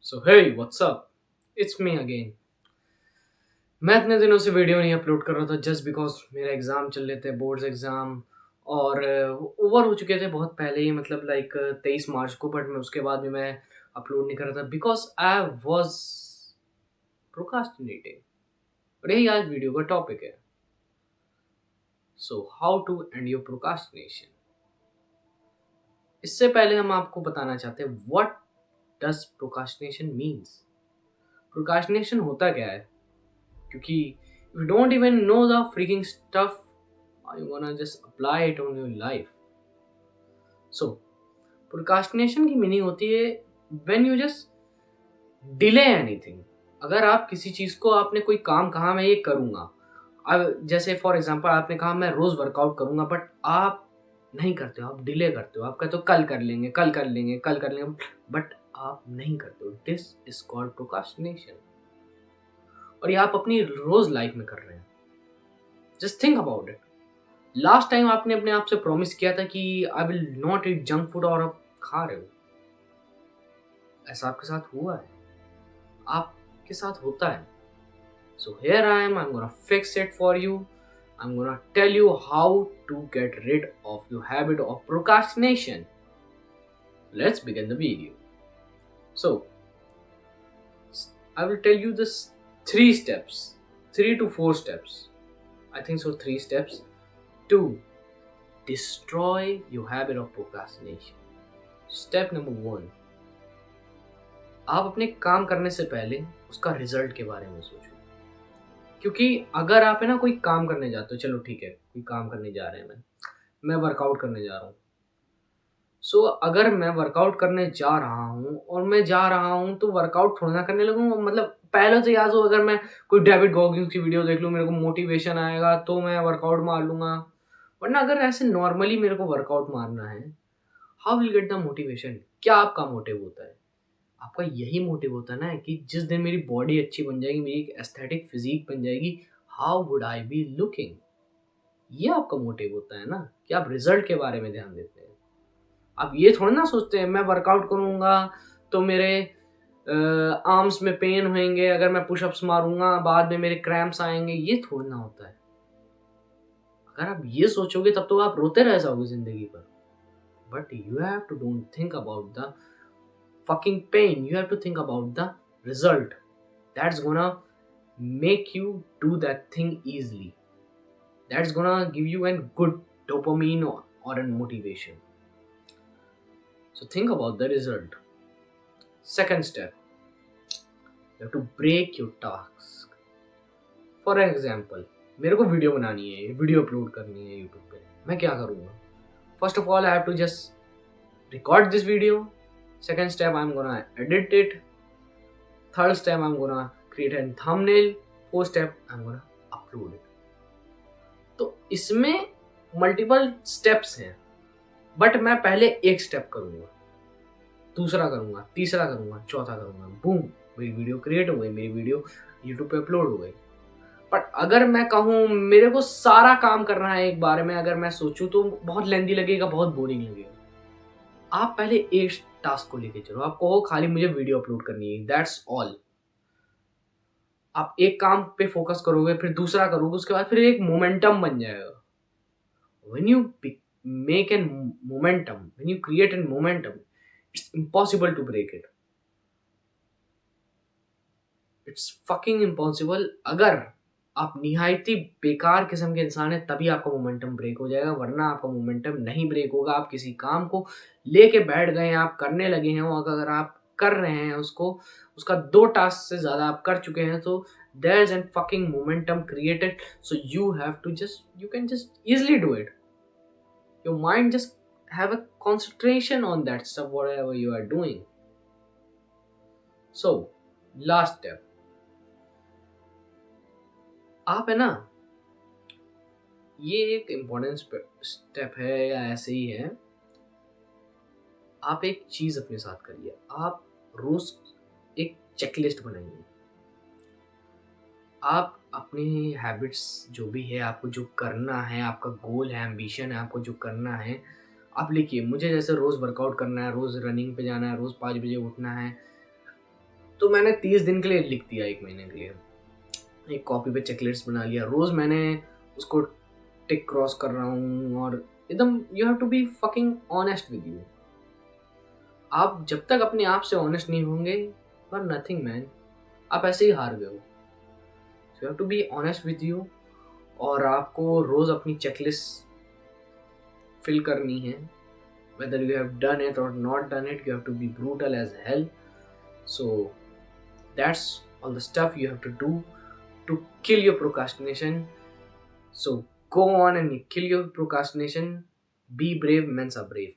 So hey what's up, it's me again. मैं इतने दिनों से वीडियो नहीं अपलोड कर रहा था जस्ट बिकॉज मेरे एग्ज़ाम चल रहे थे, बोर्ड्स एग्ज़ाम। और ओवर हो चुके थे बहुत पहले ही, मतलब लाइक 23 मार्च को। बट मैं उसके बाद भी मैं अपलोड नहीं कर रहा था बिकॉज आई वॉज प्रोकास्टिनेटिंग। और यही आज वीडियो का टॉपिक है। So how to end your procrastination. इससे पहले हम आपको बताना चाहते हैं what does procrastination means. Procrastination होता क्या है, क्योंकि if you don't even know the freaking stuff, how you gonna just apply it on your life? So procrastination की मीनिंग होती है when you just delay anything। अगर आप किसी चीज को, आपने कोई काम कहा मैं ये करूंगा, अब जैसे फॉर एग्जांपल आपने कहा मैं रोज वर्कआउट करूंगा, बट आप नहीं करते हो, आप डिले करते हो। आप कहते हो कल कर लेंगे, कल कर लेंगे, कल कर लेंगे, बट आप नहीं करते हो। This is called procrastination. और ये आप अपनी रोज लाइफ में कर रहे हैं। Just think about it. Last time आपने अपने आप से प्रॉमिस किया था कि I will not eat junk food, और आप खा रहे हो। ऐसा आपके साथ हुआ है, आपके साथ होता है। So here I am gonna fix it for you. I am gonna tell you how to get rid of your habit of procrastination. Let's begin the video. So I will tell you this 3 steps, 3 to 4 steps. I think so, 3 steps to destroy your habit of procrastination. Step number 1, आप अपने काम करने से पहले उसका result के बारे में सोचो। क्योंकि अगर आप है ना कोई काम करने जाते हो, चलो ठीक है कोई काम करने जा रहे हैं, मैं वर्कआउट करने जा रहा हूँ। सो अगर मैं वर्कआउट करने जा रहा हूँ और मैं जा रहा हूँ तो वर्कआउट थोड़ा ना करने लगूंगा। मतलब पहले तो याद हो, अगर मैं कोई डेविड गॉगिंस की वीडियो देख लूँ, मेरे को मोटिवेशन आएगा तो मैं वर्कआउट मार लूंगा। वरना अगर ऐसे नॉर्मली मेरे को वर्कआउट मारना है, how will get the motivation? क्या आपका मोटिव होता है? आपका यही मोटिव होता है ना कि जिस दिन मेरी बॉडी अच्छी बन जाएगी, मेरी एक एस्थेटिक फिजिक बन जाएगी, how would I be looking. ये आपका मोटिव होता है ना, कि आप रिजल्ट के बारे में ध्यान देते हैं। आप ये थोड़ा ना सोचते हैं मैं वर्कआउट करूंगा तो मेरे आर्म्स में पेन होंगे, अगर मैं पुशअप्स मारूंगा बाद में मेरे क्रैम्प्स आएंगे। ये थोड़ा ना होता है। अगर आप ये सोचोगे तब तो आप रोते रह जाओगे जिंदगी पर। But you have to don't think about the fucking pain. You have to think about the result that's gonna make you do that thing easily. That's gonna give you a good dopamine or a motivation. So think about the result. Second step, you have to break your task. For example, मेरे को video बनानी है, video upload करनी है YouTube पे। मैं क्या करूँगा? First of all I have to just record this video. Second step, I'm gonna edit it. Third step, I'm gonna create a thumbnail. Fourth step, I'm gonna upload it. तो इसमें multiple steps हैं, but मैं पहले एक step करूंगा, दूसरा करूंगा, तीसरा करूंगा, चौथा करूंगा, बूम, मेरी वीडियो क्रिएट हो गई, मेरी वीडियो यूट्यूब पे अपलोड हो गई। बट अगर मैं कहूँ मेरे को सारा काम करना है एक बार में, अगर मैं सोचूं तो बहुत लेंदी लगेगा, बहुत बोरिंग लगेगा। आप पहले एक टास्क को लेके चलो। आप कहो खाली मुझे वीडियो अपलोड करनी है, दैट्स ऑल। आप एक काम पे फोकस करोगे, फिर दूसरा करोगे, उसके बाद फिर एक मोमेंटम बन जाएगा। when you make a momentum, when you create a momentum, it's impossible to break it. It's fucking impossible। अगर आप निहायती बेकार किस्म के इंसान हैं तभी आपका मोमेंटम ब्रेक हो जाएगा, वरना आपका मोमेंटम नहीं ब्रेक होगा। आप किसी काम को लेके बैठ गए हैं, आप करने लगे हैं, अगर आप कर रहे हैं उसको, उसका 2 टास्क से ज़्यादा आप कर चुके हैं, तो there is a fucking momentum created, so you have to you can just easily do it। Your mind just have a concentration on that stuff, whatever you are doing। So last step, आप है ना, ये एक important step है या ऐसे ही है। आप एक चीज अपने साथ करिए, आप रोज एक चेकलिस्ट बनाइए। आप अपने हैबिट्स जो भी है, आपको जो करना है, आपका गोल है, एम्बिशन है, आपको जो करना है, आप लिखिए। मुझे जैसे रोज वर्कआउट करना है, रोज रनिंग पे जाना है, रोज 5 बजे उठना है, तो मैंने 30 दिन के लिए लिख दिया, 1 महीने के लिए एक कॉपी पे चेकलिस्ट बना लिया, रोज मैंने उसको टिक क्रॉस कर रहा हूँ। और एकदम you have to be fucking honest with you. आप जब तक अपने आप से ऑनेस्ट नहीं होंगे यू आर नथिंग मैन, आप ऐसे ही हार गए हो। You have to be honest with you, और आपको रोज अपनी चेकलिस्ट फिल करनी है। whether you have done it or not done it, you have to be brutal as hell. So that's all the stuff you have to do to kill your procrastination. So go on and kill your procrastination. Be brave, men are brave.